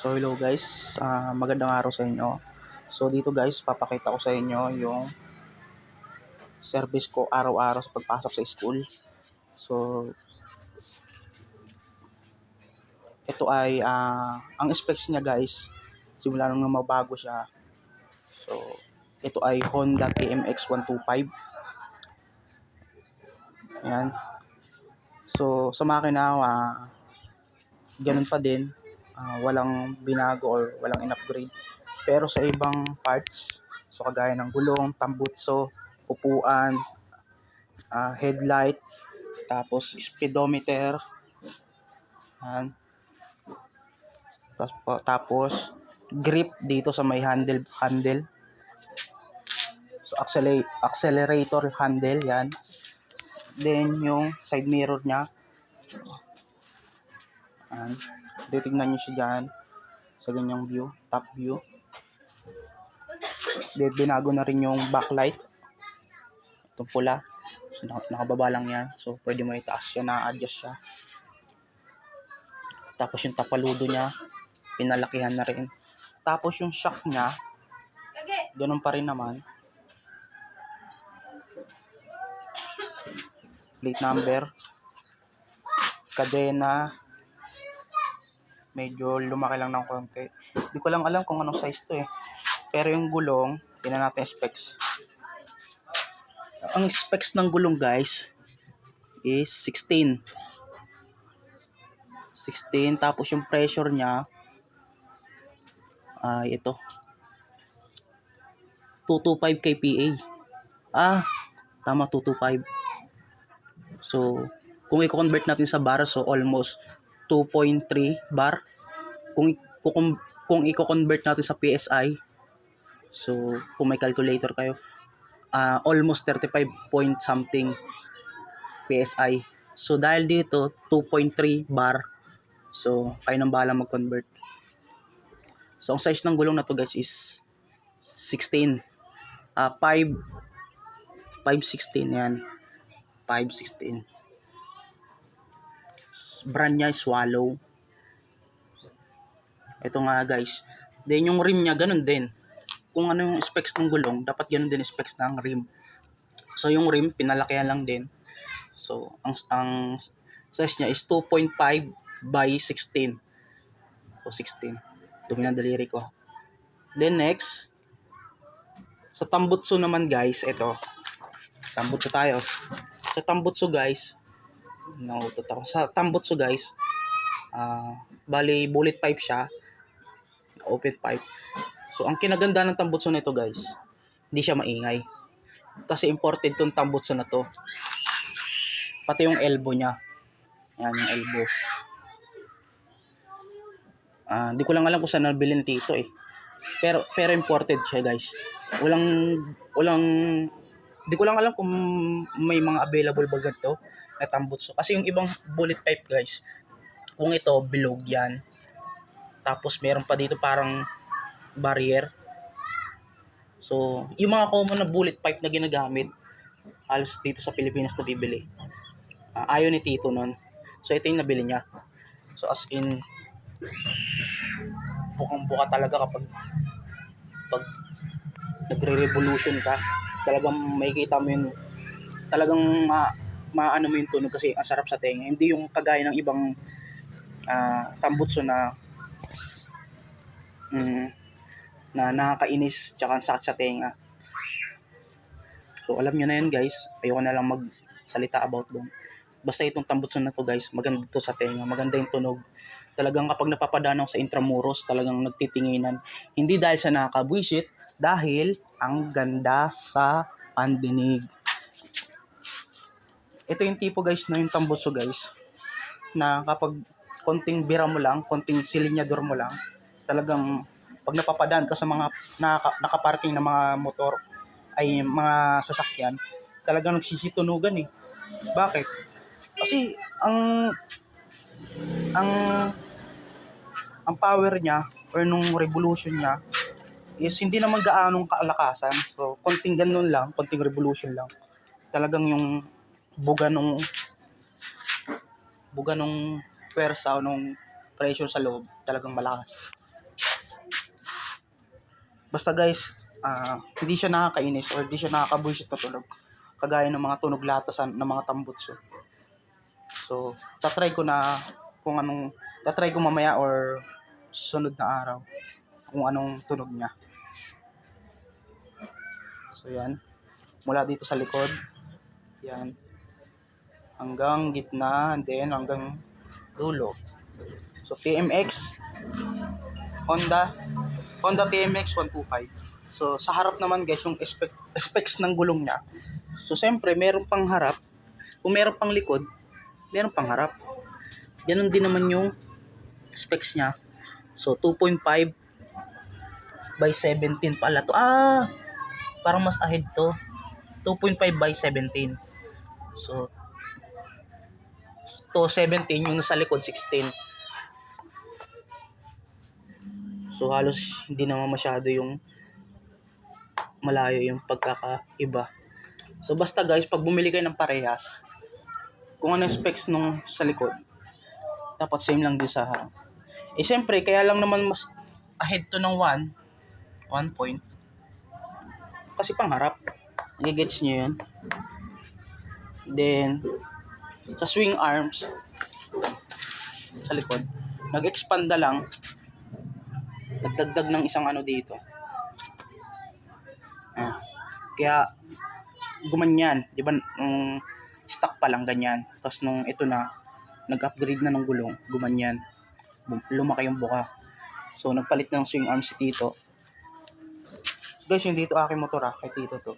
So hello guys, magandang araw sa inyo. So dito guys, papakita ko sa inyo yung service ko araw-araw sa pagpasok sa school. So ito ay ang specs niya guys, simula nung mabago siya. So ito ay Honda TMX 125. Ayan. So sa makina, ganun pa din. Walang binago or walang in-upgrade. Pero sa ibang parts, so kagaya ng gulong, tambutso, upuan, headlight, tapos speedometer, yan. Tapos grip dito sa may handle. So accelerator handle, yan. Then yung side mirror niya. Yan. Titignan niyo siya diyan sa ganyang view, top view. Then binago na rin yung backlight. Itong pula. So, nakababa lang yan. So, pwede mo itaas yan, na-adjust siya. Tapos yung tapaludo niya, pinalakihan na rin. Tapos yung shock niya, ganun pa rin naman. Plate number. Kadena. Medyo lumaki lang ng konti. Hindi ko lang alam kung anong size to eh. Pero yung gulong, tingnan natin specs. Ang specs ng gulong guys is 16. Tapos yung pressure niya ay ito 225 kPa. Tama, 225. So kung i-convert natin sa bar, so almost 2.3 bar. Kung i-convert natin sa PSI, so kung may calculator kayo, almost 35 point something PSI. So dahil dito 2.3 bar, so kayo nang bahala mag-convert. So ang size ng gulong na to guys is 16. 516 yan. 516. Brand niya is Swallow. Ito nga guys. Then yung rim niya ganun din. Kung ano yung specs ng gulong, dapat ganun din specs ng rim. So yung rim pinalakihan lang din. So ang size niya is 2.5 by 16. So 16. Dumi ng daliri ko. Then next, sa tambutso naman guys, ito. Tambutso tayo. Sa tambutso guys, nautot ako. Sa tambutso guys, bali bullet pipe siya. Open pipe. So ang kinaganda ng tambutso nito guys, hindi siya maingay. Kasi imported tong tambutso na to. Pati yung elbow niya. Yan yung elbow. Di ko lang alam kung saan nabili ni Tito eh. Pero imported siya guys. Walang di ko lang alam kung may mga available ba ganito na tambutso. Kasi yung ibang bullet pipe guys, kung ito bilog yan. Tapos meron pa dito parang barrier. So, yung mga common na bullet pipe na ginagamit halos dito sa Pilipinas na bibili. Ayaw ni Tito nun. So, ito yung nabili niya. So, as in, bukang-buka talaga kapag nagre-revolution ka. Talagang makikita mo yun. Talagang maano mo yung tunog kasi ang sarap sa tenga. Hindi yung kagaya ng ibang tambutso na nakakainis tsaka sakit sa tenga. So alam nyo na yun guys. Ayoko na lang magsalita about doon. Basta itong tambutso na to guys, maganda to sa tenga. Maganda yung tunog. Talagang kapag napapadanaw sa Intramuros, talagang nagtitinginan. Hindi dahil sa nakakabwisit, dahil ang ganda sa pandinig. Ito yung tipo guys na yung tambutso guys, na kapag konting bira mo lang, konting silinyador mo lang, talagang pag napapadaan ka sa mga nakaparking na mga motor, ay mga sasakyan, talagang nagsisitunugan eh. Bakit? Kasi ang power niya or nung revolution niya is hindi naman gaanong kaalakasan. So, konting ganun lang, konting revolution lang. Talagang yung buga nung pwersa o nung pressure sa loob, talagang malakas. Basta guys, hindi siya nakakainis or hindi siya nakakabuisit na tunog. Kagaya ng mga tunog latasan ng mga tambutso. So, tatry ko mamaya or sunod na araw kung anong tunog niya. So, yan. Mula dito sa likod. Yan. Hanggang gitna, and then hanggang dulo. So, TMX, Honda TMX 125. So, sa harap naman guys, yung specs ng gulong niya. So, siyempre, meron pang harap. Kung meron pang likod, meron pang harap. Ganun din naman yung specs niya. So, 2.5 by 17 pala to. Parang mas ahead to. 2.5 by 17. So, to 17, yung nasa likod 16. So, halos hindi naman masyado yung malayo yung pagkakaiba. So, basta guys, pag bumili kayo ng parehas, kung ano yung specs nung sa likod, dapat same lang din sa harap. Siyempre, kaya lang naman mas ahead to ng 1 point. Kasi pang harap. Nagigets nyo yun? Then, sa swing arms, sa likod, nag-expand na lang, nagdagdag ng isang ano dito. Kaya, gumanyan. Di ba, nung stock pa lang ganyan. Tapos nung ito na, nag-upgrade na ng gulong, gumanyan. Lumaki yung buka. So, nagpalit ng swing arms si Tito. Guys, yung dito aking motor kay Tito to.